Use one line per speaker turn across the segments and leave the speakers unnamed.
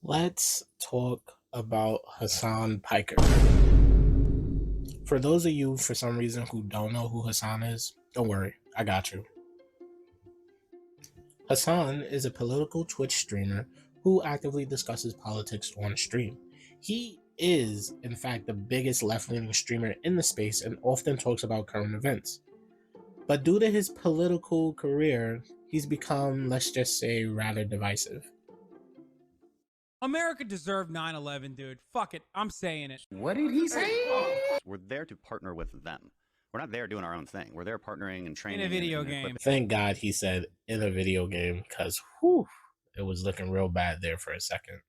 Let's talk about Hassan Piker. For those of you, for some reason, who don't know who Hassan is, don't worry, I got you. Hassan is a political Twitch streamer who actively discusses politics on stream. He is, in fact, the biggest left leaning streamer in the space and often talks about current events. But due to his political career, he's become, let's just say, rather divisive.
America deserved 9/11, dude. Fuck it. I'm saying it.
What did he say?
We're there to partner with them. We're not there doing our own thing. We're there partnering and training.
In a video game.
Thank God he said in a video game, because it was looking real bad there for a second.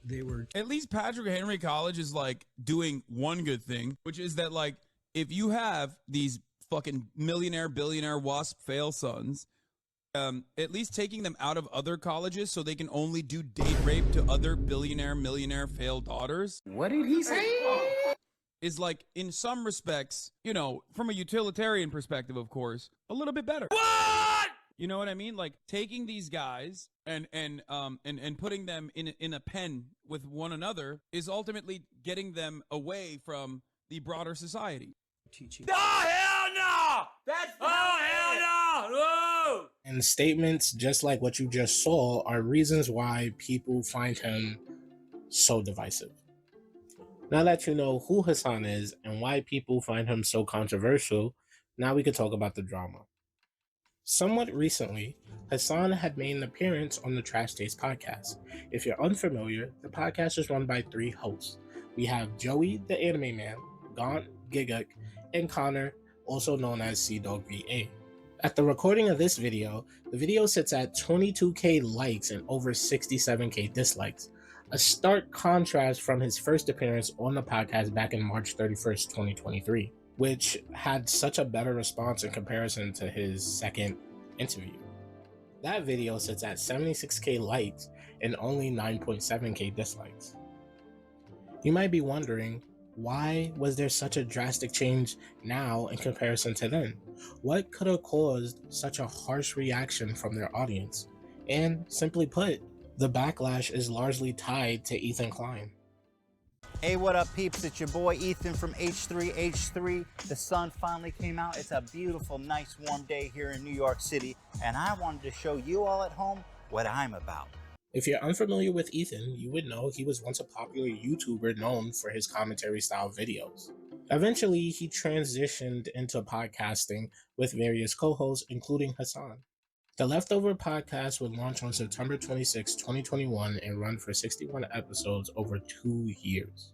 They were at least Patrick Henry College is like doing one good thing, which is that like if you have these fucking millionaire, billionaire WASP fail sons, at least taking them out of other colleges so they can only do date rape to other billionaire, millionaire failed daughters.
What did he say?
Is like in some respects, you know, from a utilitarian perspective, of course, a little bit better. What? You know what I mean? Like taking these guys and putting them in a pen with one another is ultimately getting them away from the broader society.
Teaching. Oh hell no! That's hell no! No!
And statements just like what you just saw are reasons why people find him so divisive. Now that you know who Hassan is and why people find him so controversial, now we can talk about the drama. Somewhat recently, Hassan had made an appearance on the Trash Taste podcast. If you're unfamiliar, the podcast is run by 3 hosts. We have Joey, the anime man, Gaunt, Giguk, and Connor, also known as Sea-Dog VA. At the recording of this video, the video sits at 22k likes and over 67k dislikes. A stark contrast from his first appearance on the podcast back in March 31st, 2023, which had such a better response in comparison to his second interview. That video sits at 76k likes and only 9.7k dislikes. You might be wondering, why was there such a drastic change now in comparison to then? What could have caused such a harsh reaction from their audience? And simply put, the backlash is largely tied to Ethan Klein.
Hey, what up, peeps? It's your boy Ethan from H3H3. The sun finally came out. It's a beautiful, nice, warm day here in New York City, and I wanted to show you all at home what I'm about.
If you're unfamiliar with Ethan, you would know he was once a popular YouTuber known for his commentary-style videos. Eventually, he transitioned into podcasting with various co-hosts, including Hassan. The Leftover podcast would launch on September 26, 2021 and run for 61 episodes over 2 years.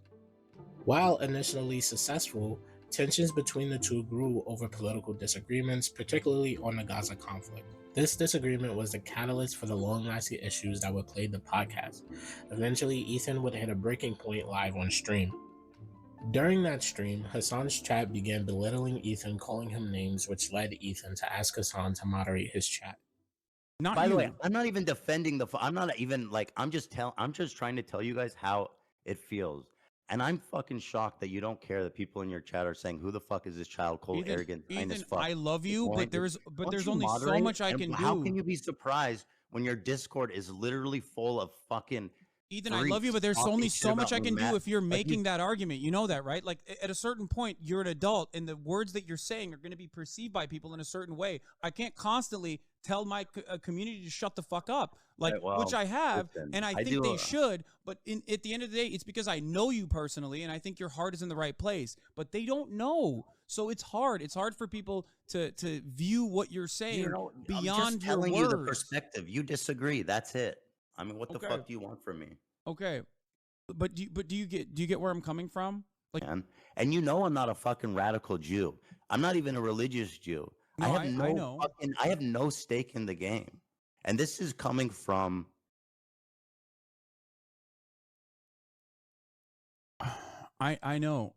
While initially successful, tensions between the two grew over political disagreements, particularly on the Gaza conflict. This disagreement was the catalyst for the long-lasting issues that would plague the podcast. Eventually, Ethan would hit a breaking point live on stream. During that stream, Hassan's chat began belittling Ethan, calling him names, which led Ethan to ask Hassan to moderate his chat.
By the way, I'm not even defending I'm not even like, I'm just trying to tell you guys how it feels. And I'm fucking shocked that you don't care that people in your chat are saying, who the fuck is this child, cold, arrogant,
Ethan,
as fuck.
I love you, but there's only so much I can do.
How can you be surprised when your Discord is literally full of fucking
Ethan, I love you, but there's only so much I can do if you're making that argument. You know that, right? Like, at a certain point, you're an adult, and the words that you're saying are going to be perceived by people in a certain way. I can't constantly tell my community to shut the fuck up, like, right, well, which I have, and I think they should. But at the end of the day, it's because I know you personally, and I think your heart is in the right place. But they don't know, so it's hard. It's hard for people to view what you're saying beyond your words.
I'm just telling you the perspective. You disagree. That's it. I mean, what the fuck do you want from me?
Okay, but do you get where I'm coming from? Like,
and you know, I'm not a fucking radical Jew. I'm not even a religious Jew.
No,
I know. I have no stake in the game, and this is coming from.
I know.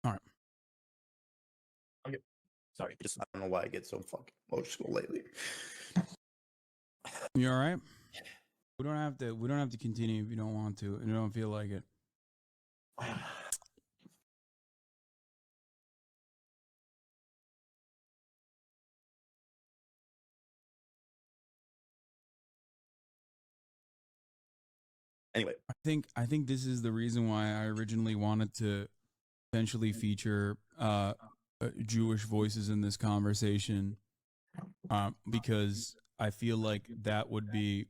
All right.
Sorry, I don't know why I get so fucking emotional lately.
You all right? We don't have to. We don't have to continue if you don't want to and you don't feel like it.
Anyway,
I think this is the reason why I originally wanted to potentially feature Jewish voices in this conversation, because I feel like that would be.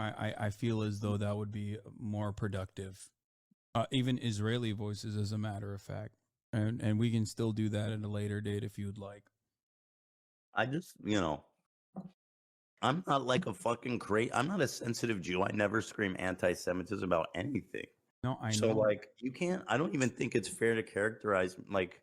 I feel as though that would be more productive. Even Israeli voices, as a matter of fact, and we can still do that at a later date if you'd like.
I just, I'm not like a fucking I'm not a sensitive Jew. I never scream anti-Semitism about anything.
No, I
So
know.
like, you can't. I don't even think it's fair to characterize like.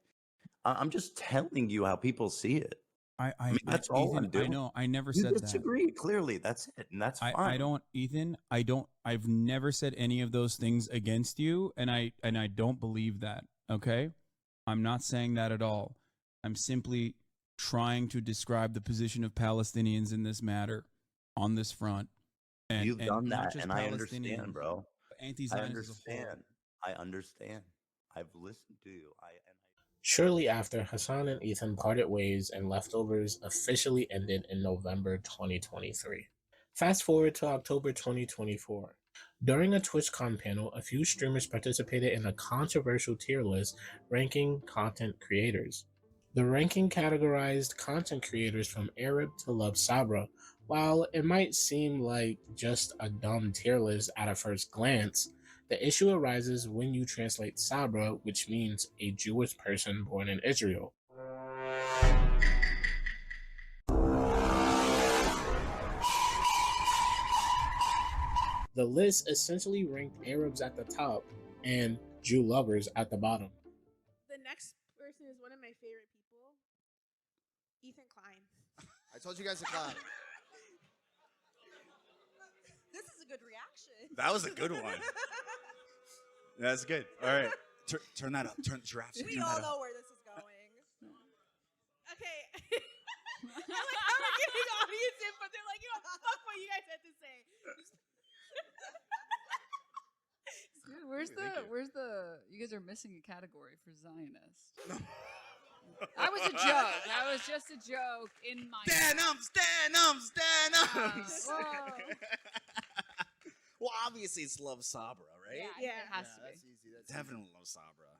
I'm just telling you how people see it. I mean, that's all
Ethan,
I'm doing.
I know. I never
You
said that.
disagree. Clearly, that's it, and that's fine.
I don't, Ethan. I've never said any of those things against you, and I don't believe that. Okay, I'm not saying that at all. I'm simply trying to describe the position of Palestinians in this matter, on this front. And
You've done
not
that,
just
and I
Palestinians,
understand, bro.
but
I
anti-Zionists as a whole.
understand. I understand. I've listened to you.
Shortly after, Hasan and Ethan parted ways and Leftovers officially ended in November 2023. Fast forward to October 2024. During a TwitchCon panel, a few streamers participated in a controversial tier list ranking content creators. The ranking categorized content creators from Arab to Love Sabra. While it might seem like just a dumb tier list at a first glance, the issue arises when you translate Sabra, which means a Jewish person born in Israel. The list essentially ranked Arabs at the top and Jew lovers at the bottom.
The next person is one of my favorite people, Ethan Klein.
I told you guys to clap.
This is a good reaction.
That was a good one. That's good. All right. Turn that up. Turn the giraffes.
We all know where this is going.
Okay. I'm like, I'm giving audience input. They're like, fuck what you guys had to say.
Dude, where's the you guys are missing a category for Zionist. That was a joke. That was just a joke in my
Stanums. Well, obviously it's Love Sabra, right?
Yeah.
It has to be.
That's easy. That's
Definitely Love Sabra.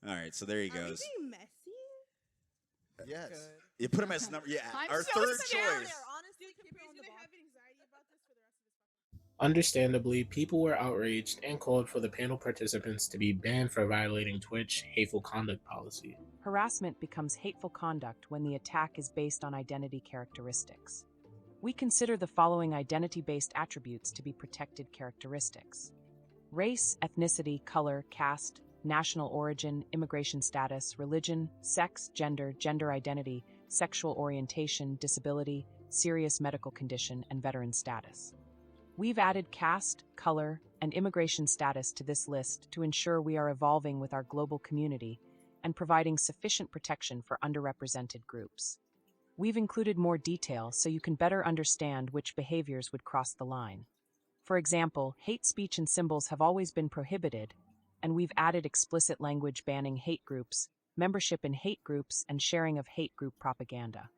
All right, so there he
Are we
goes.
being messy?
yes.
Good.
You put him as number. Yeah,
I'm
our
so
third
scared.
choice.
Honestly,
Capri's gonna have anxiety about this for the rest of this.
Understandably, people were outraged and called for the panel participants to be banned for violating Twitch hateful conduct policy.
Harassment becomes hateful conduct when the attack is based on identity characteristics. We consider the following identity-based attributes to be protected characteristics: race, ethnicity, color, caste, national origin, immigration status, religion, sex, gender, gender identity, sexual orientation, disability, serious medical condition, and veteran status. We've added caste, color, and immigration status to this list to ensure we are evolving with our global community and providing sufficient protection for underrepresented groups. We've included more detail so you can better understand which behaviors would cross the line. For example, hate speech and symbols have always been prohibited, and we've added explicit language banning hate groups, membership in hate groups, and sharing of hate group propaganda.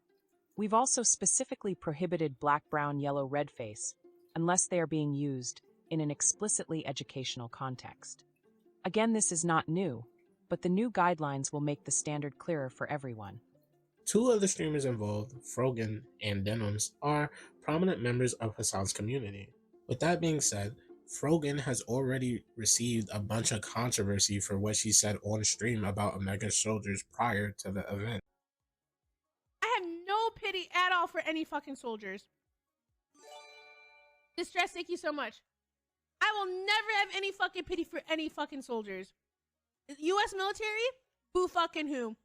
We've also specifically prohibited black, brown, yellow, red face, unless they are being used in an explicitly educational context. Again, this is not new, but the new guidelines will make the standard clearer for everyone.
Two other streamers involved, Frogan and Denims, are prominent members of Hasan's community. With that being said, Frogan has already received a bunch of controversy for what she said on stream about Omega soldiers prior to the event.
I have no pity at all for any fucking soldiers. Distress, thank you so much. I will never have any fucking pity for any fucking soldiers. U.S. military? Boo fucking who?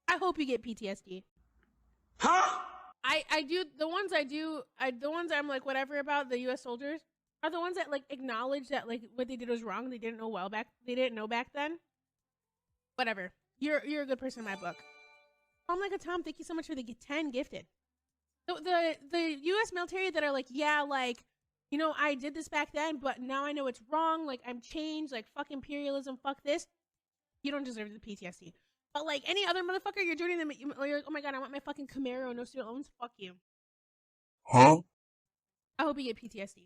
I hope you get PTSD.
Huh?
I do the ones the ones I'm like whatever about the U.S. soldiers are the ones that like acknowledge that like what they did was wrong. They didn't know back then. Whatever. You're a good person in my book. I'm like a Tom. Thank you so much for the 10 gifted. The U.S. military that are like, yeah, like, you know, I did this back then, but now I know it's wrong. Like, I'm changed. Like, fuck imperialism. Fuck this. You don't deserve the PTSD. But like any other motherfucker, you're joining them. You're like, oh my god, I want my fucking Camaro, no student loans. Fuck you.
Huh?
I hope you get PTSD,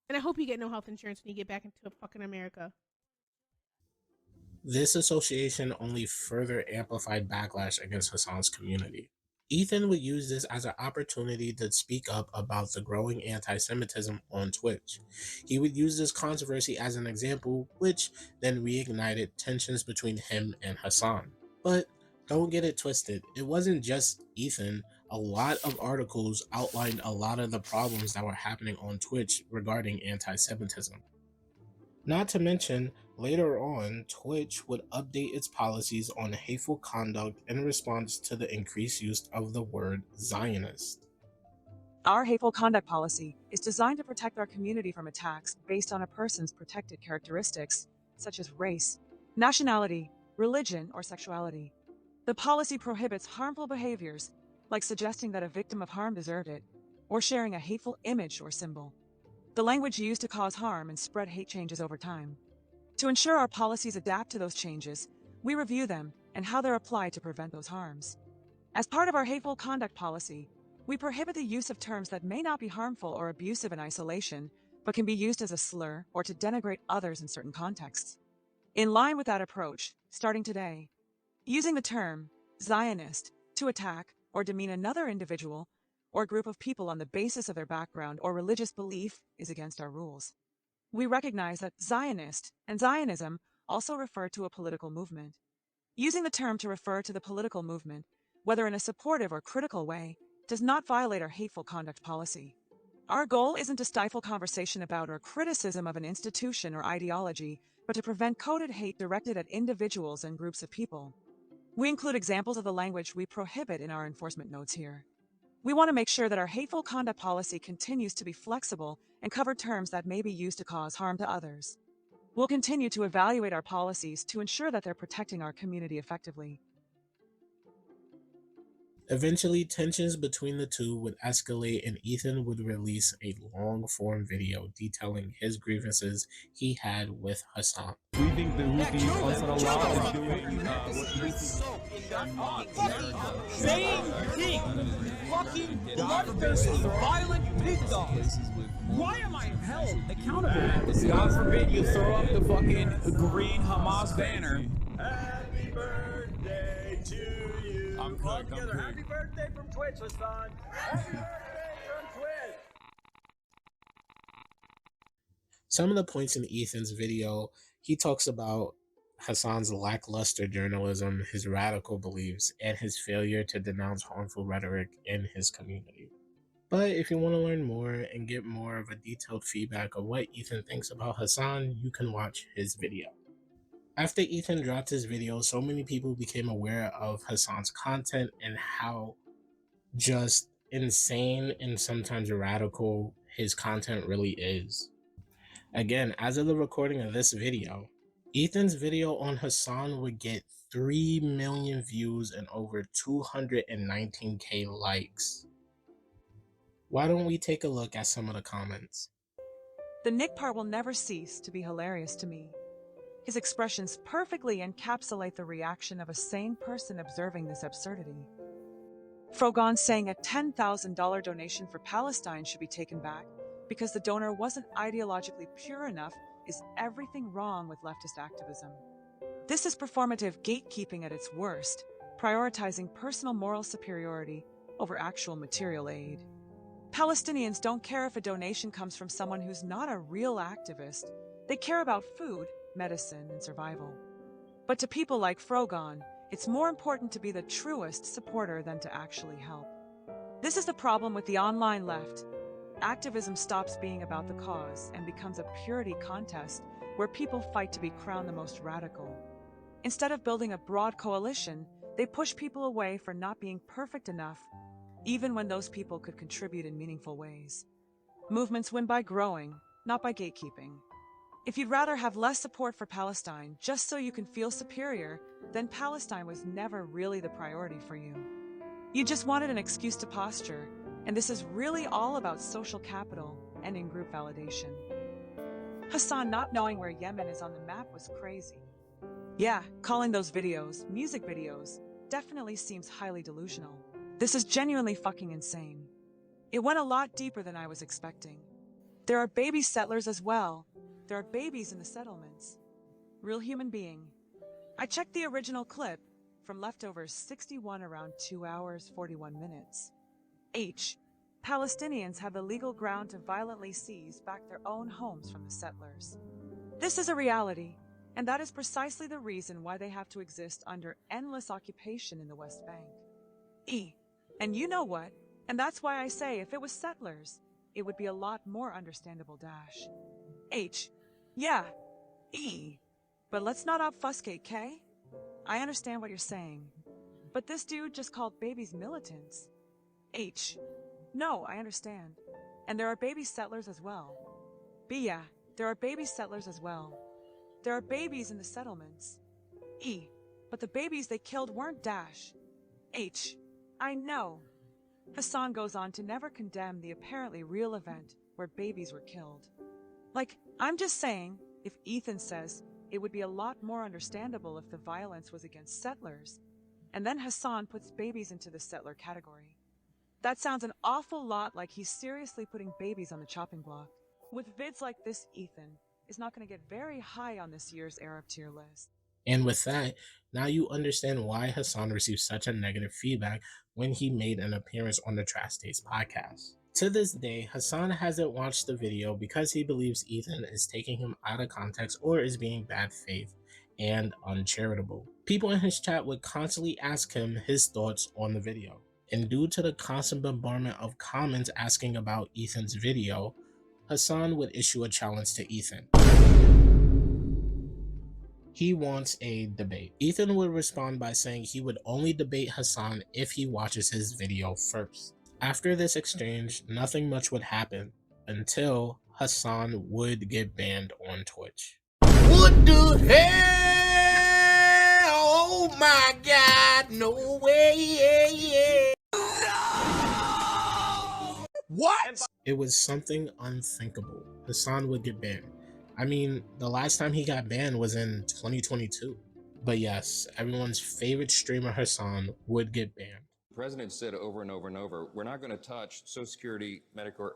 and I hope you get no health insurance when you get back into fucking America.
This association only further amplified backlash against Hasan's community. Ethan would use this as an opportunity to speak up about the growing anti-Semitism on Twitch. He would use this controversy as an example, which then reignited tensions between him and Hasan. But don't get it twisted, it wasn't just Ethan. A lot of articles outlined a lot of the problems that were happening on Twitch regarding anti-Semitism. Not to mention, later on, Twitch would update its policies on hateful conduct in response to the increased use of the word Zionist.
Our hateful conduct policy is designed to protect our community from attacks based on a person's protected characteristics, such as race, nationality, religion, or sexuality. The policy prohibits harmful behaviors, like suggesting that a victim of harm deserved it, or sharing a hateful image or symbol. The language used to cause harm and spread hate changes over time. To ensure our policies adapt to those changes, we review them and how they're applied to prevent those harms. As part of our hateful conduct policy, we prohibit the use of terms that may not be harmful or abusive in isolation, but can be used as a slur or to denigrate others in certain contexts. In line with that approach, starting today, using the term Zionist to attack or demean another individual or group of people on the basis of their background or religious belief is against our rules. We recognize that Zionist and Zionism also refer to a political movement. Using the term to refer to the political movement, whether in a supportive or critical way, does not violate our hateful conduct policy. Our goal isn't to stifle conversation about or criticism of an institution or ideology, but to prevent coded hate directed at individuals and groups of people. We include examples of the language we prohibit in our enforcement notes here. We want to make sure that our hateful conduct policy continues to be flexible and cover terms that may be used to cause harm to others. We'll continue to evaluate our policies to ensure that they're protecting our community effectively.
Eventually, tensions between the two would escalate and Ethan would release a long-form video detailing his grievances he had with Hasan.
We think the Houthis also allowed to do it.
Same thing. Fucking bloodthirsty, violent pig dogs. Why am I held accountable? God forbid you throw up the fucking green Hamas banner. Happy birthday to you. I'm cooked. Happy birthday from Twitch, Hasan. Happy birthday from Twitch.
Some of the points in Ethan's video, he talks about Hasan's lackluster journalism, his radical beliefs, and his failure to denounce harmful rhetoric in his community. But if you want to learn more and get more of a detailed feedback of what Ethan thinks about Hasan, you can watch his video. After Ethan dropped his video, so many people became aware of Hasan's content and how just insane and sometimes radical his content really is. Again, as of the recording of this video, Ethan's video on Hasan would get 3 million views and over 219k likes. Why don't we take a look at some of the comments?
The Nick part will never cease to be hilarious to me. His expressions perfectly encapsulate the reaction of a sane person observing this absurdity. Frogon saying a $10,000 donation for Palestine should be taken back because the donor wasn't ideologically pure enough is everything wrong with leftist activism. This is performative gatekeeping at its worst, prioritizing personal moral superiority over actual material aid. Palestinians don't care if a donation comes from someone who's not a real activist. They care about food, medicine, and survival. But to people like Frogon, it's more important to be the truest supporter than to actually help. This is the problem with the online left. Activism stops being about the cause and becomes a purity contest where people fight to be crowned the most radical. Instead of building a broad coalition, they push people away for not being perfect enough, even when those people could contribute in meaningful ways. Movements win by growing, not by gatekeeping. If you'd rather have less support for Palestine just so you can feel superior, then Palestine was never really the priority for you. You just wanted an excuse to posture, and this is really all about social capital and in-group validation. Hasan not knowing where Yemen is on the map was crazy. Yeah, calling those videos music videos definitely seems highly delusional. This is genuinely fucking insane. It went a lot deeper than I was expecting. There are baby settlers as well. There are babies in the settlements. Real human being. I checked the original clip from Leftovers 61 around 2 hours, 41 minutes. H. Palestinians have the legal ground to violently seize back their own homes from the settlers. This is a reality, and that is precisely the reason why they have to exist under endless occupation in the West Bank. E. And you know what? And that's why I say if it was settlers, it would be a lot more understandable. Dash. H. Yeah. E. But let's not obfuscate, K? I understand what you're saying. But this dude just called babies militants. H. No, I understand. And there are baby settlers as well. B. Yeah, there are baby settlers as well. There are babies in the settlements. E. But the babies they killed weren't Dash. H. I know. Hasan goes on to never condemn the apparently real event where babies were killed. Like, I'm just saying, if Ethan says it would be a lot more understandable if the violence was against settlers, and then Hasan puts babies into the settler category. That sounds an awful lot like he's seriously putting babies on the chopping block. With vids like this, Ethan is not going to get very high on this year's Arab tier list.
And with that, now you understand why Hasan received such a negative feedback when he made an appearance on the Trash Taste podcast. To this day, Hasan hasn't watched the video because he believes Ethan is taking him out of context or is being bad faith and uncharitable. People in his chat would constantly ask him his thoughts on the video. And due to the constant bombardment of comments asking about Ethan's video, Hasan would issue a challenge to Ethan. He wants a debate. Ethan would respond by saying he would only debate Hasan if he watches his video first. After this exchange, nothing much would happen until Hasan would get banned on Twitch. What the hell? Oh my god, no way. What? It was something unthinkable. Hasan would get banned. I mean, the last time he got banned was in 2022. But yes, everyone's favorite streamer Hasan would get banned.
The president said over and over and over, we're not going to touch Social Security, Medicare,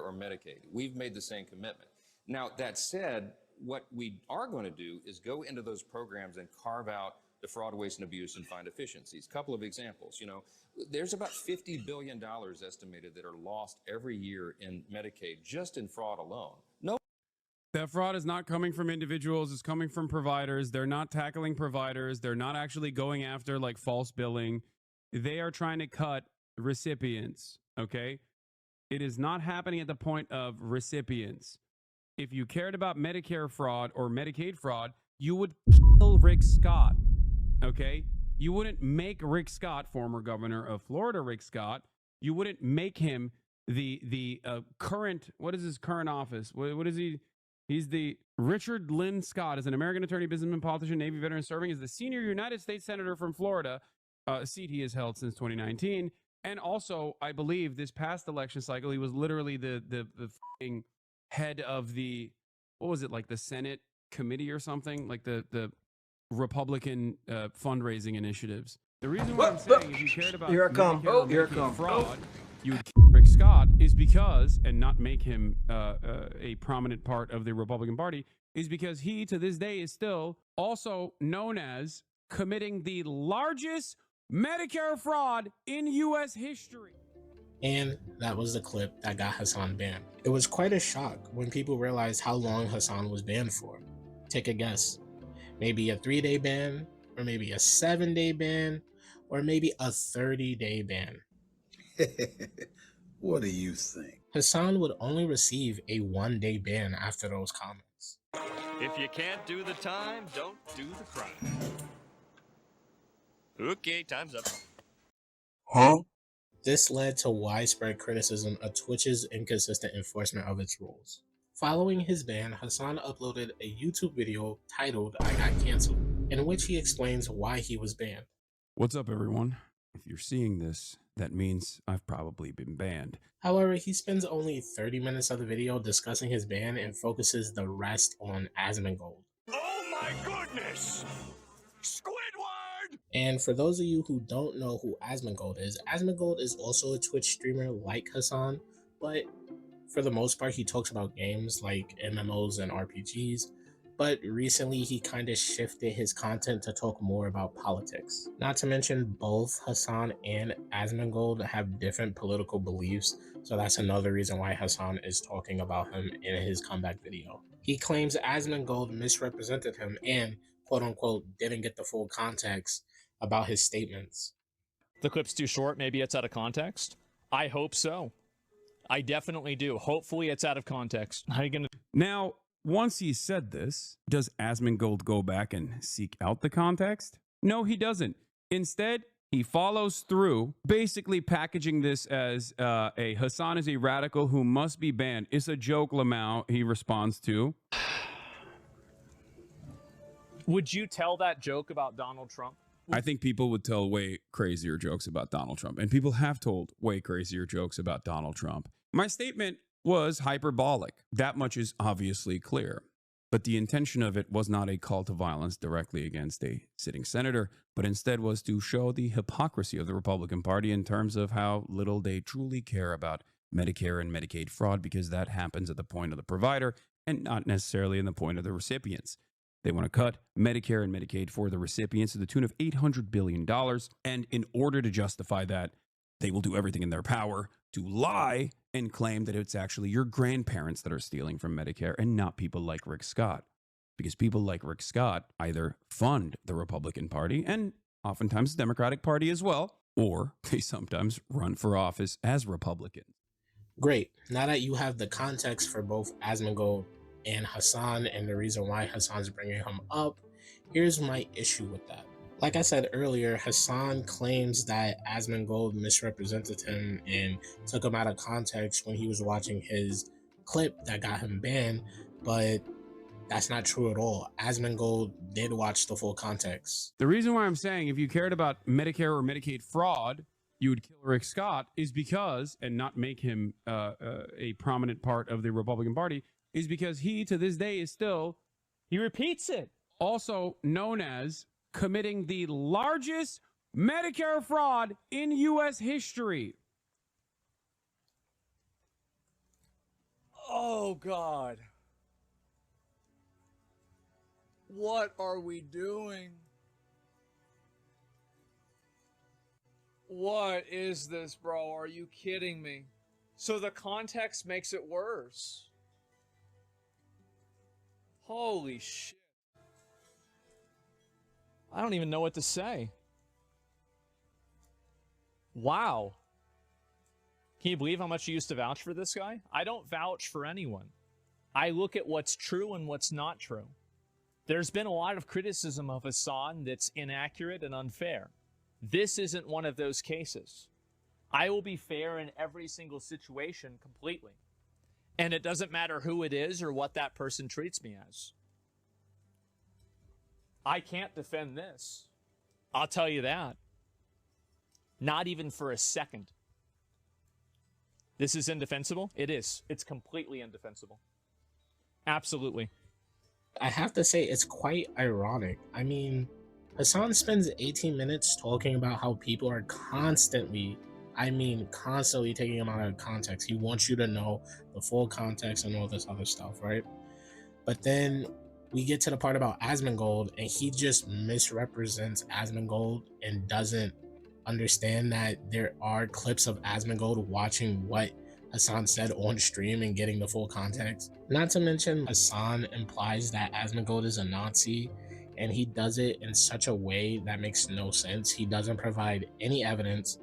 or Medicaid. We've made the same commitment. Now, that said, what we are going to do is go into those programs and carve out the fraud, waste, and abuse and find efficiencies. Couple of examples, there's about $50 billion estimated that are lost every year in Medicaid, just in fraud alone.
That fraud is not coming from individuals, it's coming from providers. They're not tackling providers. They're not actually going after like false billing. They are trying to cut recipients, okay? It is not happening at the point of recipients. If you cared about Medicare fraud or Medicaid fraud, you would kill Rick Scott, okay? You wouldn't make Rick Scott, former governor of Florida, Rick Scott, you wouldn't make him the current, what is his current office? What is he? He's the Richard Lynn Scott, is an American attorney, businessman, politician, Navy veteran, serving as the senior United States Senator from Florida, a seat he has held since 2019. And also, I believe this past election cycle, he was literally the f***ing head of the, what was it, like the Senate committee or something? Like the Republican fundraising initiatives. The reason why I'm saying if you cared about Medicare fraud, you would kill Rick Scott is because, and not make him a prominent part of the Republican Party, is because he, to this day, is still also known as committing the largest Medicare fraud in U.S. history.
And that was the clip that got Hasan banned. It was quite a shock when people realized how long Hasan was banned for. Take a guess. Maybe a 3-day ban, or maybe a 7-day ban, or maybe a 30-day ban.
What do you think?
Hasan would only receive a 1-day ban after those comments.
If you can't do the time, don't do the crime. Okay, time's up.
Huh?
This led to widespread criticism of Twitch's inconsistent enforcement of its rules. Following his ban, Hasan uploaded a YouTube video titled I Got Cancelled, in which he explains why he was banned.
What's up, everyone?
If you're seeing this, that means I've probably been banned.
However, he spends only 30 minutes of the video discussing his ban and focuses the rest on Asmongold.
Oh my goodness! Squidward!
And for those of you who don't know who Asmongold is also a Twitch streamer like Hasan, but for the most part he talks about games like MMOs and RPGs. But recently he kind of shifted his content to talk more about politics. Not to mention both Hasan and Asmongold have different political beliefs, so that's another reason why Hasan is talking about him in his comeback video. He claims Asmongold misrepresented him and quote unquote didn't get the full context about his statements.
The clip's too short, maybe it's out of context. I hope so. I definitely do. Hopefully it's out of context. How are you gonna...
Now, once he said this, does Asmongold go back and seek out the context? No, he doesn't. Instead, he follows through, basically packaging this as a Hasan is a radical who must be banned. It's a joke, Lamau, he responds to.
Would you tell that joke about Donald Trump?
I think people would tell way crazier jokes about Donald Trump, and people have told way crazier jokes about Donald Trump. My statement was hyperbolic. That much is obviously clear. But the intention of it was not a call to violence directly against a sitting senator, but instead was to show the hypocrisy of the Republican Party in terms of how little they truly care about Medicare and Medicaid fraud, because that happens at the point of the provider and not necessarily in the point of the recipients. They want to cut Medicare and Medicaid for the recipients to the tune of $800 billion. And in order to justify that, they will do everything in their power to lie and claim that it's actually your grandparents that are stealing from Medicare and not people like Rick Scott. Because people like Rick Scott either fund the Republican Party and oftentimes the Democratic Party as well, or they sometimes run for office as Republicans.
Great. Now that you have the context for both Asmongold and Hasan and the reason why Hasan's bringing him up, here's my issue with that. Like I said earlier, Hasan claims that Asmongold misrepresented him and took him out of context when he was watching his clip that got him banned, but that's not true at all. Asmongold did watch the full context.
The reason why I'm saying if you cared about Medicare or Medicaid fraud, you would kill Rick Scott is because, and not make him a prominent part of the Republican Party, is because he, to this day, is still,
he repeats it,
also known as committing the largest Medicare fraud in U.S. history.
Oh, God. What are we doing? What is this, bro? Are you kidding me?
So the context makes it worse. Holy shit. I don't even know what to say. Wow. Can you believe how much you used to vouch for this guy? I don't vouch for anyone. I look at what's true and what's not true. There's been a lot of criticism of Hasan that's inaccurate and unfair. This isn't one of those cases. I will be fair in every single situation completely. And it doesn't matter who it is or what that person treats me as. I can't defend this. I'll tell you that. Not even for a second. This is indefensible? It is. It's completely indefensible. Absolutely.
I have to say, it's quite ironic. I mean, Hasan spends 18 minutes talking about how people are constantly taking him out of context. He wants you to know the full context and all this other stuff, right? But then we get to the part about Asmongold, and he just misrepresents Asmongold and doesn't understand that there are clips of Asmongold watching what Hasan said on stream and getting the full context. Not to mention, Hasan implies that Asmongold is a Nazi, and he does it in such a way that makes no sense. He doesn't provide any evidence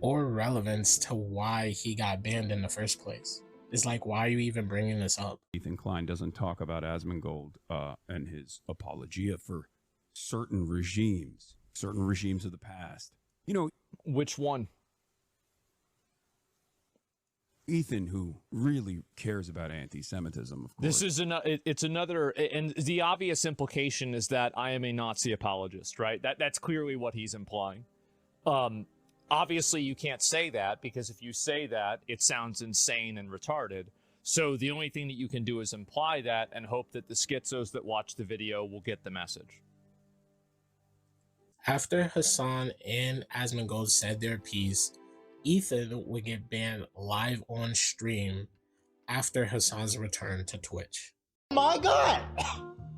or relevance to why he got banned in the first place. It's like, why are you even bringing this up?
Ethan Klein doesn't talk about Asmongold and his apologia for certain regimes of the past. You know,
which one?
Ethan, who really cares about anti-Semitism, of course.
This is it's another, and the obvious implication is that I am a Nazi apologist, right? That's clearly what he's implying. Obviously, you can't say that because if you say that, it sounds insane and retarded. So the only thing that you can do is imply that and hope that the schizos that watch the video will get the message.
After Hasan and Asmongold said their piece, Ethan would get banned live on stream after Hasan's return to Twitch.
Oh my God!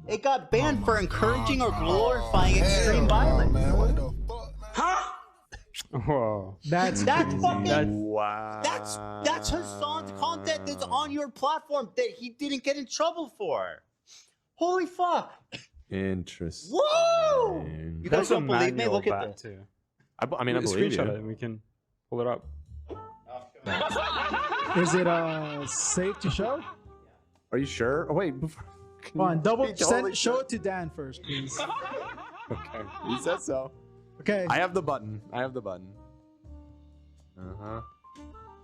It got banned for encouraging or glorifying extreme violence. Huh?
Whoa.
That's fucking
wow.
That's Hasan's content that's on your platform that he didn't get in trouble for. Holy fuck!
Interesting.
Whoa! You guys don't believe me? Look at this.
Too. I mean, I believe you.
Screenshot it and we can pull it up.
Is it safe to show?
Are you sure? Oh wait, before.
Come on, double
totally
show it to Dan first, please.
Okay, he said so.
Okay.
I have the button.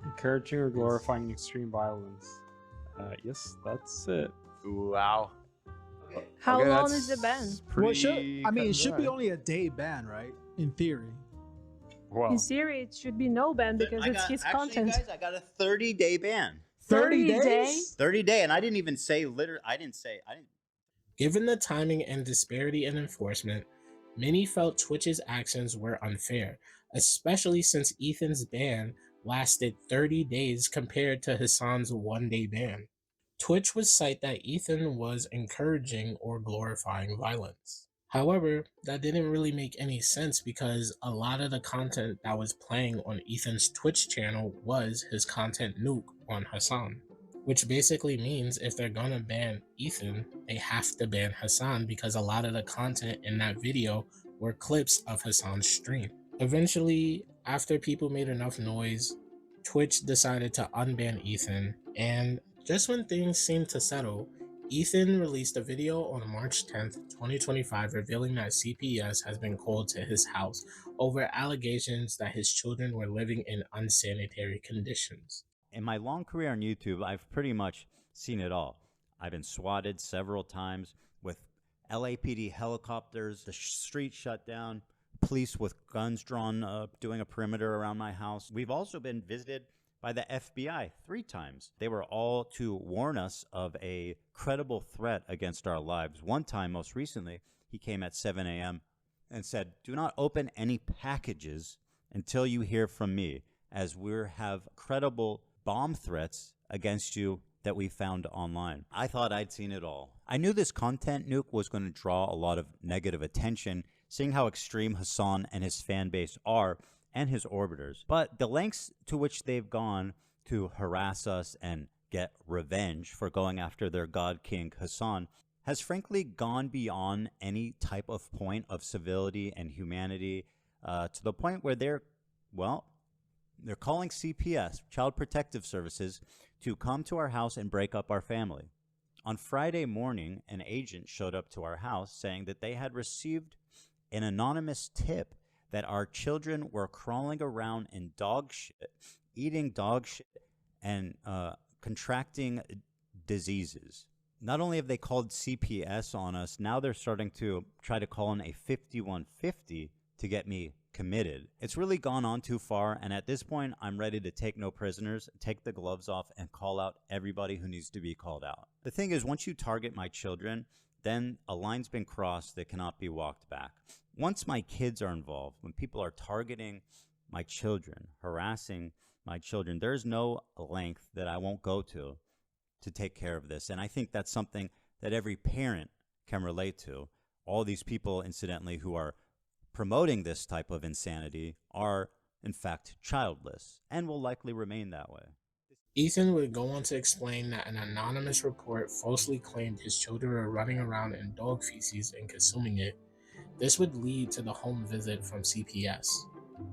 Encouraging or glorifying extreme violence. Yes, that's it.
Wow.
How
Okay,
long
that's
is the ban?
Well, it
pretty
should
cut
be
and
only a day ban, right? In theory.
Wow.
In theory, it should be no ban because it's his content.
Guys, I got a 30-day ban.
30 days?
30-day, and I didn't even say
Given the timing and disparity in enforcement, many felt Twitch's actions were unfair, especially since Ethan's ban lasted 30 days compared to Hasan's one-day ban. Twitch would cite that Ethan was encouraging or glorifying violence. However, that didn't really make any sense because a lot of the content that was playing on Ethan's Twitch channel was his content nuke on Hasan. Which basically means if they're gonna ban Ethan, they have to ban Hasan because a lot of the content in that video were clips of Hasan's stream. Eventually, after people made enough noise, Twitch decided to unban Ethan, and just when things seemed to settle, Ethan released a video on March 10th, 2025 revealing that CPS has been called to his house over allegations that his children were living in unsanitary conditions.
In my long career on YouTube, I've pretty much seen it all. I've been swatted several times with LAPD helicopters, the street shut down, police with guns drawn doing a perimeter around my house. We've also been visited by the FBI 3 times. They were all to warn us of a credible threat against our lives. One time, most recently, he came at 7 a.m. and said, "Do not open any packages until you hear from me, as we have credible bomb threats against you that we found online." I thought I'd seen it all. I knew this content nuke was going to draw a lot of negative attention, seeing how extreme Hasan and his fan base are, and his orbiters. But the lengths to which they've gone to harass us and get revenge for going after their god king Hasan has frankly gone beyond any type of point of civility and humanity, to the point where they're calling CPS, Child Protective Services, to come to our house and break up our family. On Friday morning, an agent showed up to our house saying that they had received an anonymous tip that our children were crawling around in dog shit, eating dog shit, and contracting diseases. Not only have they called CPS on us, now they're starting to try to call in a 5150 to get me committed. It's really gone on too far, and at this point, I'm ready to take no prisoners, take the gloves off, and call out everybody who needs to be called out. The thing is, once you target my children, then a line's been crossed that cannot be walked back. Once my kids are involved, when people are targeting my children, harassing my children, there's no length that I won't go to take care of this. And I think that's something that every parent can relate to. All these people, incidentally, who are promoting this type of insanity are, in fact, childless and will likely remain that way.
Ethan would go on to explain that an anonymous report falsely claimed his children were running around in dog feces and consuming it. This would lead to the home visit from CPS.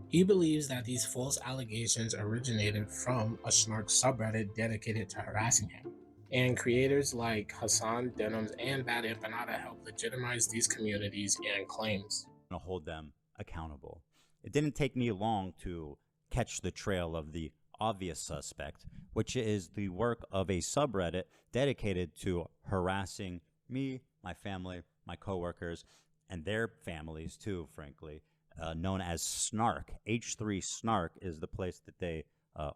He believes that these false allegations originated from a Snark subreddit dedicated to harassing him, and creators like Hasan, Denims, and Bad Empanada help legitimize these communities and claims.
To hold them accountable. It didn't take me long to catch the trail of the obvious suspect, which is the work of a subreddit dedicated to harassing me, my family, my coworkers, and their families too, frankly.
known as Snark. H3 Snark is the place that they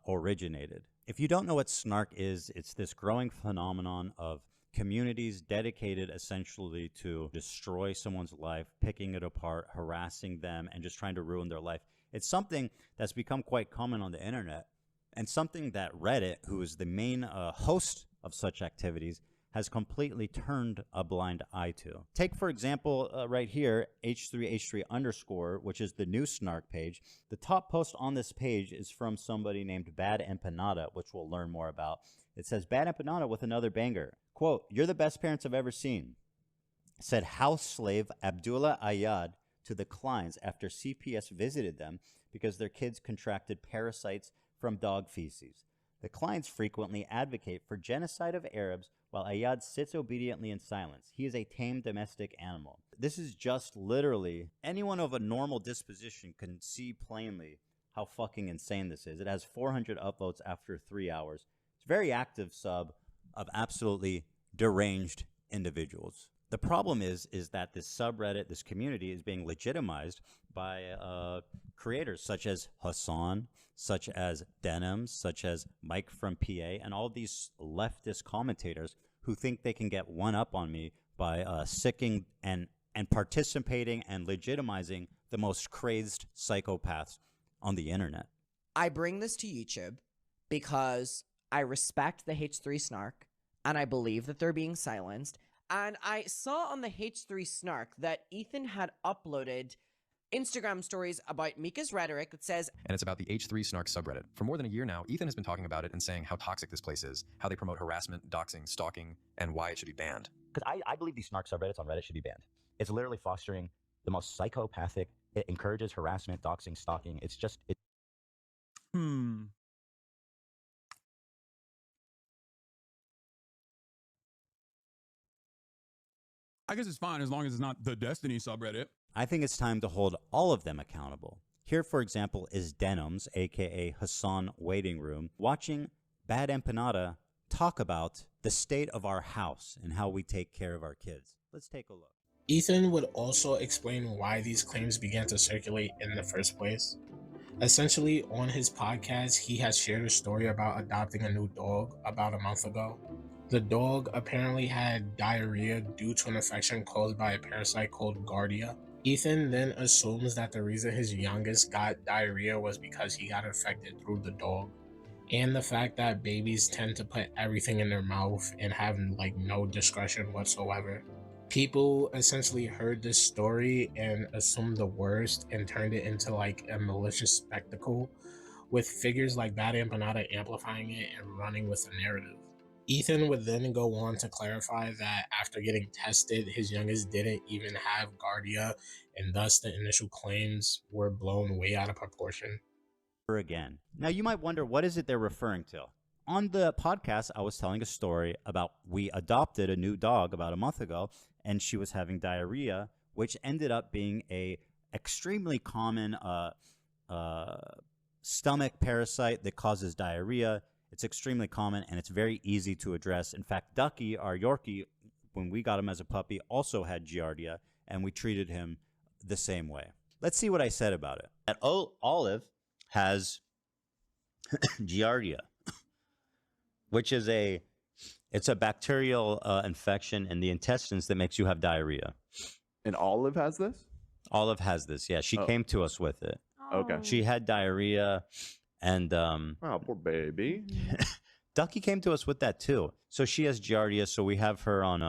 originated. If you don't know what Snark is, it's this growing phenomenon of communities dedicated essentially to destroy someone's life, picking it apart, harassing them, and just trying to ruin their life. It's something that's become quite common on the internet, and something that Reddit, who is the main host of such activities, has completely turned a blind eye to. Take, for example, right here, H3H3_, which is the new Snark page. The top post on this page is from somebody named Bad Empanada, which we'll learn more about. It says, Bad Empanada with another banger. Quote, "You're the best parents I've ever seen," said house slave Abdullah Ayad to the Kleins after CPS visited them because their kids contracted parasites from dog feces. The Kleins frequently advocate for genocide of Arabs while Ayad sits obediently in silence. He is a tame domestic animal. This is just literally, anyone of a normal disposition can see plainly how fucking insane this is. It has 400 upvotes after 3 hours. It's a very active sub of absolutely deranged individuals. The problem is that this subreddit, this community, is being legitimized by creators such as Hasan, such as Denims, such as Mike from PA, and all these leftist commentators who think they can get one up on me by sicking and participating and legitimizing the most crazed psychopaths on the internet.
I bring this to YouTube because I respect the H3 Snark, and I believe that they're being silenced. And I saw on the H3 Snark that Ethan had uploaded Instagram stories about Mika's rhetoric that says,
and it's about the H3 Snark subreddit. For more than a year now, Ethan has been talking about it and saying how toxic this place is, how they promote harassment, doxing, stalking, and why it should be banned.
Because I believe these Snark subreddits on Reddit should be banned. It's literally fostering the most psychopathic. It encourages harassment, doxing, stalking. It's just...
I guess it's fine as long as it's not the Destiny subreddit.
I think it's time to hold all of them accountable. Here, for example, is Denims, aka Hasan Waiting Room, watching Bad Empanada talk about the state of our house and how we take care of our kids. Let's take a look.
Ethan would also explain why these claims began to circulate in the first place. Essentially, on his podcast, he has shared a story about adopting a new dog about a month ago. The dog apparently had diarrhea due to an infection caused by a parasite called Giardia. Ethan then assumes that the reason his youngest got diarrhea was because he got infected through the dog, and the fact that babies tend to put everything in their mouth and have no discretion whatsoever. People essentially heard this story and assumed the worst and turned it into a malicious spectacle, with figures like Bad Empanada amplifying it and running with the narrative. Ethan would then go on to clarify that after getting tested, his youngest didn't even have Giardia, and thus the initial claims were blown way out of proportion.
Again. Now you might wonder, what is it they're referring to? On the podcast, I was telling a story about we adopted a new dog about a month ago, and she was having diarrhea, which ended up being a extremely common stomach parasite that causes diarrhea. It's extremely common, and it's very easy to address. In fact, Ducky, our Yorkie, when we got him as a puppy, also had Giardia, and we treated him the same way. Let's see what I said about it. That Olive has Giardia, which is it's a bacterial infection in the intestines that makes you have diarrhea.
And Olive has this?
Olive has this, yeah. She came to us with it.
Okay.
She had diarrhea. And
oh, poor baby.
Ducky came to us with that too. So she has Giardia, so we have her on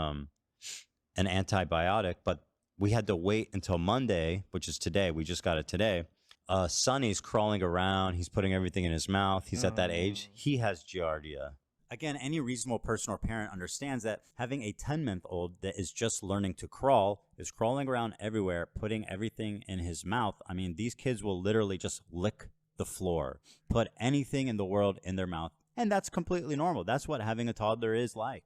an antibiotic, but we had to wait until Monday, which is today. We just got it today. Sonny's crawling around. He's putting everything in his mouth. He's at that age. He has Giardia. Again, any reasonable person or parent understands that having a 10-month-old that is just learning to crawl, is crawling around everywhere, putting everything in his mouth. I mean, these kids will literally just lick the floor, put anything in the world in their mouth, and that's completely normal. That's what having a toddler is like.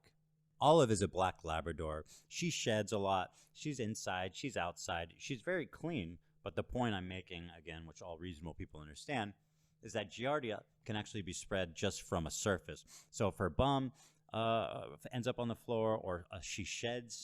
Olive is a black Labrador. She sheds a lot. She's inside, she's outside. She's very clean, but the point I'm making, again, which all reasonable people understand, is that Giardia can actually be spread just from a surface. So if her bum ends up on the floor, or she sheds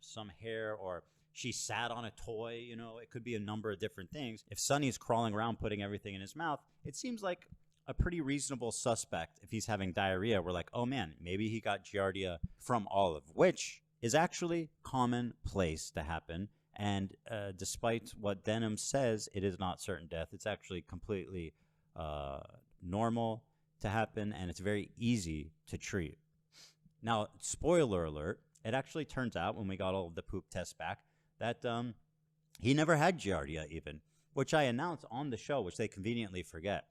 some hair, or she sat on a toy. You know, it could be a number of different things. If Sonny's crawling around putting everything in his mouth, it seems like a pretty reasonable suspect. If he's having diarrhea, we're like, oh man, maybe he got giardia from Olive, which is actually commonplace to happen. And despite what Denham says, it is not certain death. It's actually completely normal to happen, and it's very easy to treat. Now, spoiler alert, it actually turns out when we got all of the poop tests back that he never had giardia even, which I announced on the show, which they conveniently forget.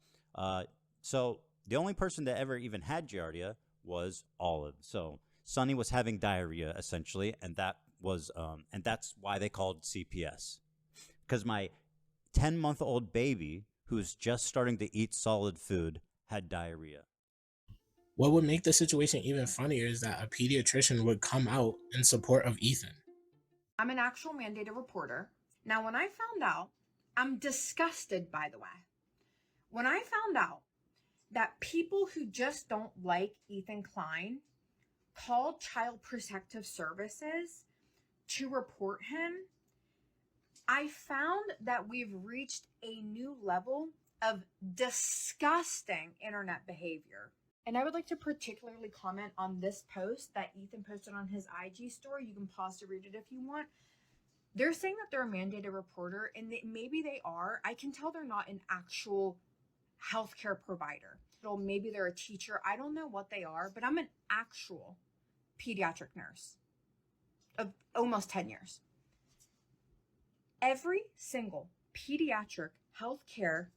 So the only person that ever even had giardia was Olive. So Sonny was having diarrhea essentially, and that was and that's why they called CPS, because my 10-month-old baby who's just starting to eat solid food had diarrhea.
What would make the situation even funnier is that a pediatrician would come out in support of Ethan.
I'm an actual mandated reporter. Now, when I found out, I'm disgusted, by the way. When I found out that people who just don't like Ethan Klein called Child Protective Services to report him, I found that we've reached a new level of disgusting internet behavior. And I would like to particularly comment on this post that Ethan posted on his IG story. You can pause to read it if you want. They're saying that they're a mandated reporter, and maybe they are. I can tell they're not an actual healthcare provider. Or maybe they're a teacher. I don't know what they are, but I'm an actual pediatric nurse of almost 10 years. Every single pediatric healthcare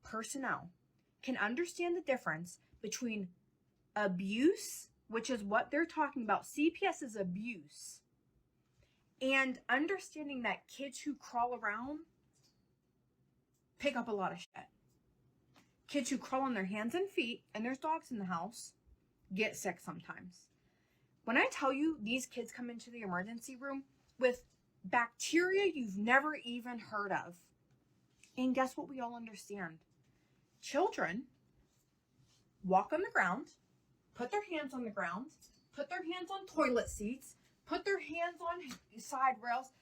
personnel can understand the difference between abuse, which is what they're talking about. CPS is abuse. And understanding that kids who crawl around pick up a lot of shit. Kids who crawl on their hands and feet, and there's dogs in the house, get sick sometimes. When I tell you these kids come into the emergency room with bacteria you've never even heard of, and guess what we all understand? Children walk on the ground, put their hands on the ground, put their hands on toilet seats, put their hands on side rails,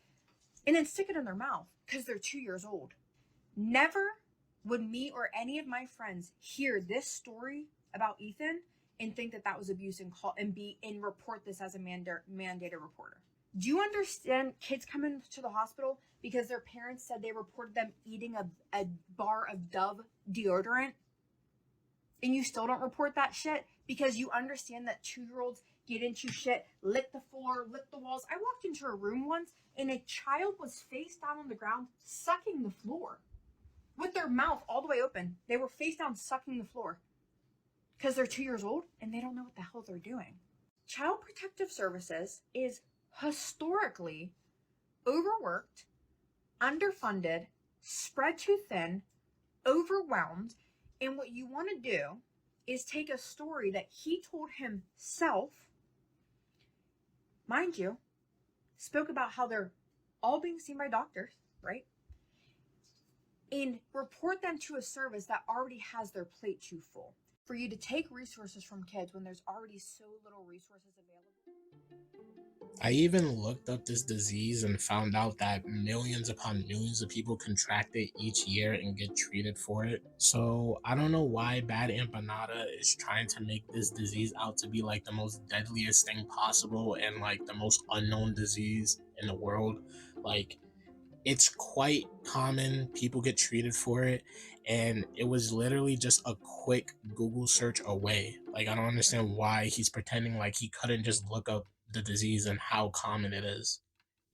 and then stick it in their mouth because they're 2 years old. Never would me or any of my friends hear this story about Ethan and think that that was abuse and call and report this as a mandated reporter. Do you understand kids come into the hospital because their parents said they reported them eating a bar of Dove deodorant? And you still don't report that shit because you understand that 2-year-olds get into shit, lick the floor, lick the walls. I walked into a room once and a child was face down on the ground sucking the floor with their mouth all the way open. They were face down sucking the floor because they're 2 years old and they don't know what the hell they're doing. Child Protective Services is historically overworked, underfunded, spread too thin, overwhelmed. And what you want to do is take a story that he told himself, mind you, spoke about how they're all being seen by doctors, right? And report them to a service that already has their plate too full. For you to take resources from kids when there's already so little resources available.
I even looked up this disease and found out that millions upon millions of people contract it each year and get treated for it. So I don't know why Bad Empanada is trying to make this disease out to be like the most deadliest thing possible and like the most unknown disease in the world. Like, it's quite common. People get treated for it, and it was literally just a quick Google search away. Like, I don't understand why he's pretending like he couldn't just look up the disease and how common it is.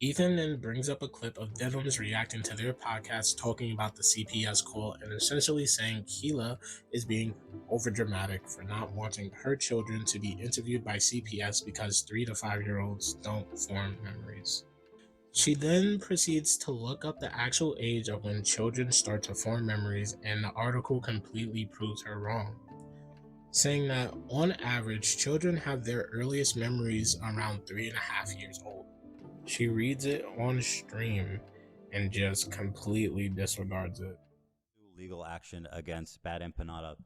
Ethan then brings up a clip of Denham's reacting to their podcast talking about the CPS call and essentially saying Keela is being overdramatic for not wanting her children to be interviewed by CPS because 3 to 5 year olds don't form memories. She then proceeds to look up the actual age of when children start to form memories, and the article completely proves her wrong, saying that on average, children have their earliest memories around 3.5 years old. She reads it on stream and just completely disregards it.
Legal action against Bad Empanada,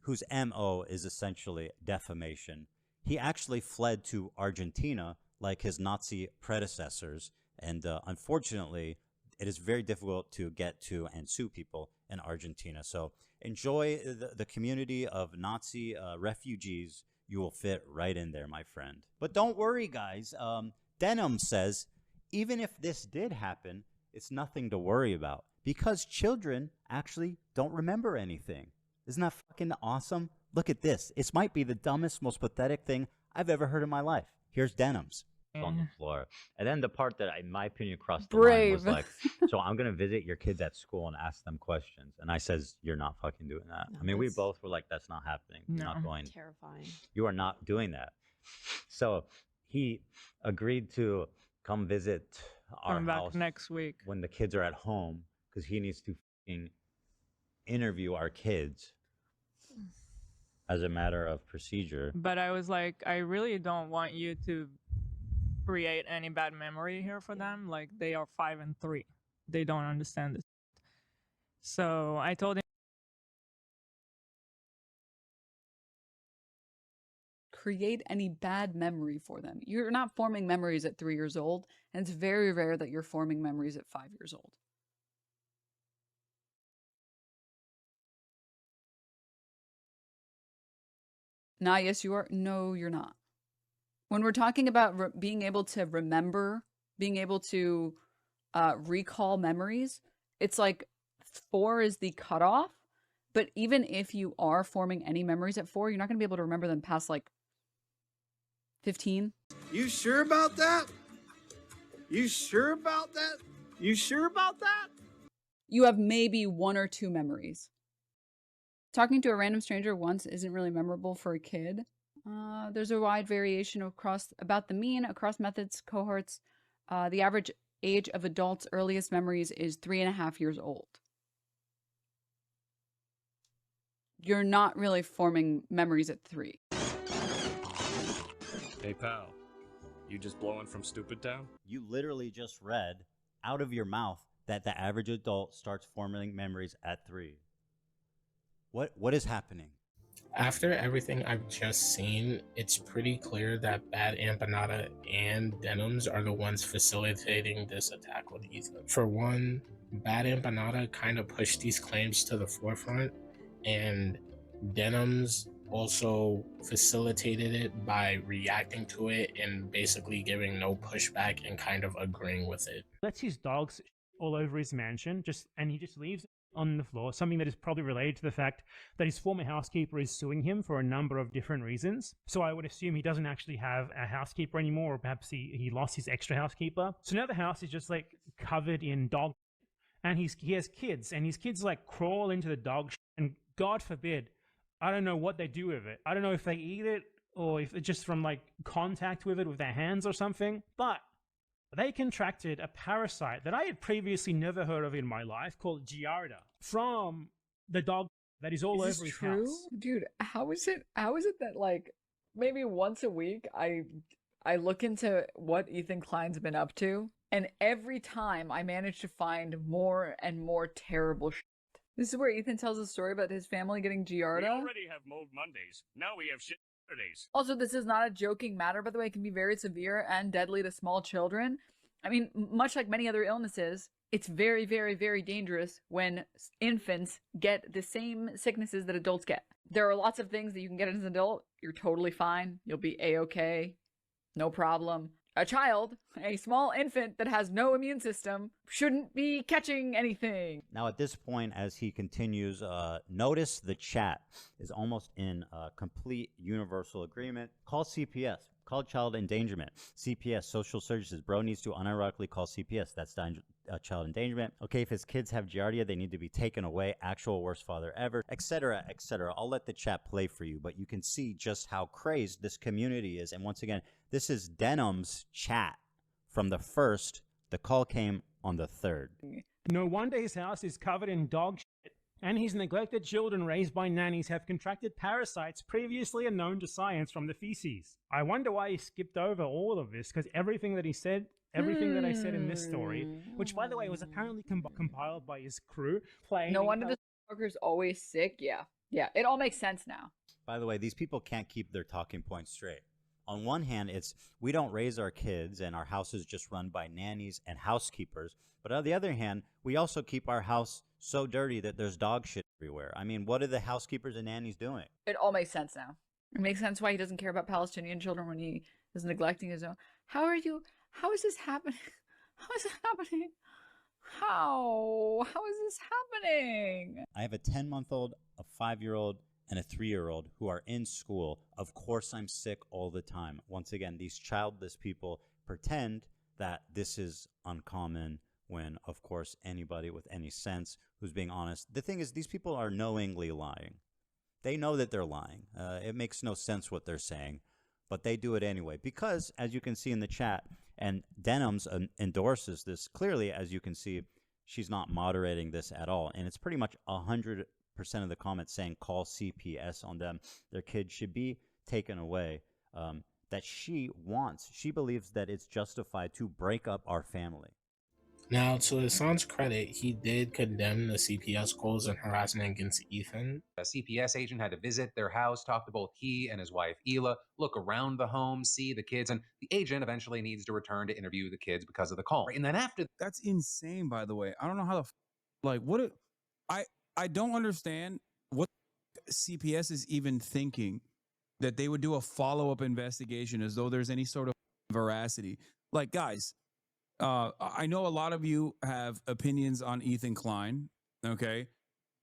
whose MO is essentially defamation. He actually fled to Argentina like his Nazi predecessors And unfortunately, it is very difficult to get to and sue people in Argentina. So enjoy the community of Nazi refugees. You will fit right in there, my friend. But don't worry, guys. Denim says, even if this did happen, it's nothing to worry about because children actually don't remember anything. Isn't that fucking awesome? Look at this. It might be the dumbest, most pathetic thing I've ever heard in my life. Here's Denims.
On the floor. And then the part that, in my opinion, crossed the line was like, so I'm going to visit your kids at school and ask them questions. And I says, you're not fucking doing that.
No,
I mean, we
that's-
both were like, that's not happening. You're not
No.
going.
Terrifying.
You are not doing that. So he agreed to come visit our
Coming back
house
next week.
when the kids are at home because he needs to fucking interview our kids as a matter of procedure.
But I was like, I really don't want you to create any bad memory here for them. Like, they are 5 and 3. They don't understand this. So I told him,
create any bad memory for them. You're not forming memories at 3 years old, and it's very rare that you're forming memories at 5 years old. Nah, yes, you are. No, you're not. When we're talking about being able to remember, being able to recall memories, it's like 4 is the cutoff. But even if you are forming any memories at 4, you're not going to be able to remember them past like 15.
You sure about that? You sure about that? You sure about that?
You have maybe 1 or 2 memories. Talking to a random stranger once isn't really memorable for a kid. There's a wide variation across about the mean across methods, cohorts. The average age of adults' earliest memories is 3.5 years old. You're not really forming memories at 3.
Hey, pal. You just blowing from Stupid Town?
You literally just read out of your mouth that the average adult starts forming memories at 3. What is happening?
After everything I've just seen, it's pretty clear that Bad Empanada and Denims are the ones facilitating this attack on Ethan. For one, Bad Empanada kind of pushed these claims to the forefront, and Denims also facilitated it by reacting to it and basically giving no pushback and kind of agreeing with it.
Lets his dogs all over his mansion, and he just leaves it on the floor, something that is probably related to the fact that his former housekeeper is suing him for a number of different reasons. So I would assume he doesn't actually have a housekeeper anymore, or perhaps he lost his extra housekeeper. So now the house is just like covered in dog, and he has kids, and his kids like crawl into the dog, and God forbid, I don't know what they do with it. I don't know if they eat it or if it's just from like contact with it with their hands or something, but they contracted a parasite that I had previously never heard of in my life called Giardia from the dog that is all over his house.
Dude, how is it that like maybe once a week I look into what Ethan Klein's been up to, and every time I manage to find more and more terrible shit. This is where Ethan tells a story about his family getting Giardia.
We already have mold Mondays. Now we have shit Saturdays.
Also, this is not a joking matter, by the way. It can be very severe and deadly to small children. I mean, much like many other illnesses, it's very, very, very dangerous when infants get the same sicknesses that adults get. There are lots of things that you can get as an adult. You're totally fine. You'll be a-okay. No problem. A child, a small infant that has no immune system, shouldn't be catching anything.
Now, at this point, as he continues, notice the chat is almost in complete universal agreement. Call CPS. Call child endangerment. CPS, social services. Bro needs to unironically call CPS. That's child endangerment. Okay, if his kids have Giardia, they need to be taken away. Actual worst father ever, etc., etc. I'll let the chat play for you, but you can see just how crazed this community is. And once again, this is Denim's chat from the 1st. The call came on the 3rd.
No wonder his house is covered in dog shit, and his neglected children raised by nannies have contracted parasites previously unknown to science from the feces. I wonder why he skipped over all of this, because everything that he said, everything that I said in this story, which by the way was apparently compiled by his crew, playing.
No wonder the stalker's always sick. Yeah, it all makes sense now.
By the way, these people can't keep their talking points straight. On one hand, it's we don't raise our kids and our house is just run by nannies and housekeepers. But on the other hand, we also keep our house so dirty that there's dog shit everywhere. I mean, what are the housekeepers and nannies doing?
It all makes sense now. It makes sense why he doesn't care about Palestinian children when he is neglecting his own. How is this happening? How is it happening? How is this happening?
I have a 10-month-old, a 5-year-old, and a 3-year-old who are in school. Of course, I'm sick all the time. Once again, these childless people pretend that this is uncommon when, of course, anybody with any sense who's being honest. The thing is, these people are knowingly lying. They know that they're lying. It makes no sense what they're saying, but they do it anyway. Because, as you can see in the chat, and Denims endorses this clearly, as you can see, she's not moderating this at all. And it's pretty much 100% of the comments saying call CPS on them. Their kids should be taken away. That she believes that it's justified to break up our family.
Now, to Hasan's credit, he did condemn the CPS calls and harassment against Ethan.
A CPS agent had to visit their house, talk to both he and his wife, Hila, look around the home, see the kids, and the agent eventually needs to return to interview the kids because of the call. And then after...
That's insane, by the way. I don't know how the... I don't understand what CPS is even thinking that they would do a follow-up investigation as though there's any sort of veracity. Like, guys... I know a lot of you have opinions on Ethan Klein, okay?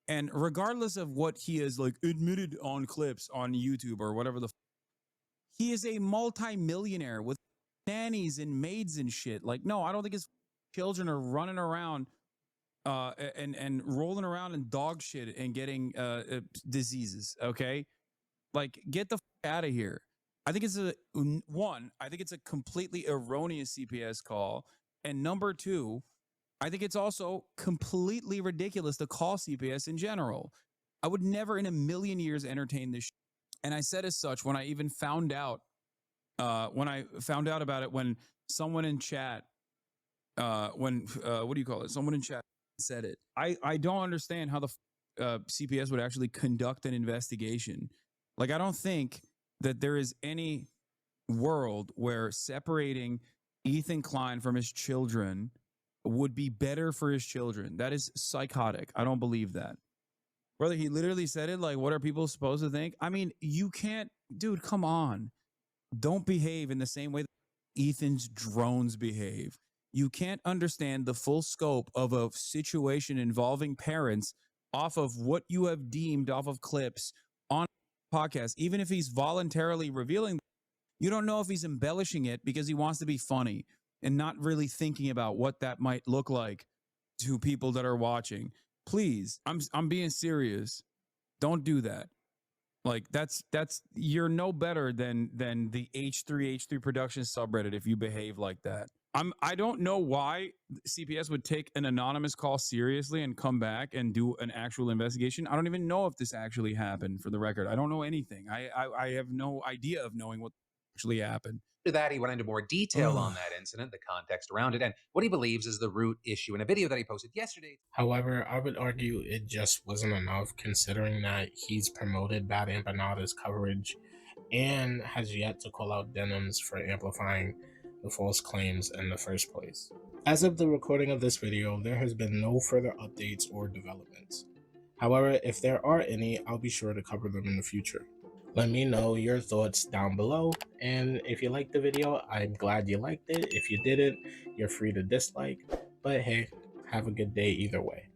And regardless of what he has like admitted on clips on YouTube or whatever he is a multi-millionaire with nannies and maids and shit. Like, no, I don't think his children are running around and rolling around in dog shit and getting diseases, okay? Like, get the out of here. I think it's I think it's a completely erroneous CPS call. And number two, I think it's also completely ridiculous to call CPS in general. I would never in a million years entertain this. And I said as such when I even found out, about it, when someone in chat, someone in chat said it. I don't understand how the CPS would actually conduct an investigation. Like, I don't think that there is any world where separating Ethan Klein from his children would be better for his children. That is psychotic. I don't believe that. Brother, he literally said it like, what are people supposed to think? I mean, you can't, dude, come on. Don't behave in the same way that Ethan's drones behave. You can't understand the full scope of a situation involving parents off of what you have deemed off of clips on podcast. Even if he's voluntarily revealing, you don't know if he's embellishing it because he wants to be funny and not really thinking about what that might look like to people that are watching. Please, I'm being serious. Don't do that. Like, that's you're no better than the H3 production subreddit if you behave like that. I don't know why CPS would take an anonymous call seriously and come back and do an actual investigation. I don't even know if this actually happened, for the record. I don't know anything. I have no idea of knowing what actually happened.
After that, he went into more detail on that incident, the context around it, and what he believes is the root issue in a video that he posted yesterday.
However, I would argue it just wasn't enough, considering that he's promoted Bad Empanada's coverage and has yet to call out Denims for amplifying the false claims in the first place. As of the recording of this video, there has been no further updates or developments. However, if there are any, I'll be sure to cover them in the future. Let me know your thoughts down below, and if you liked the video, I'm glad you liked it. If you didn't, you're free to dislike, but hey, have a good day either way.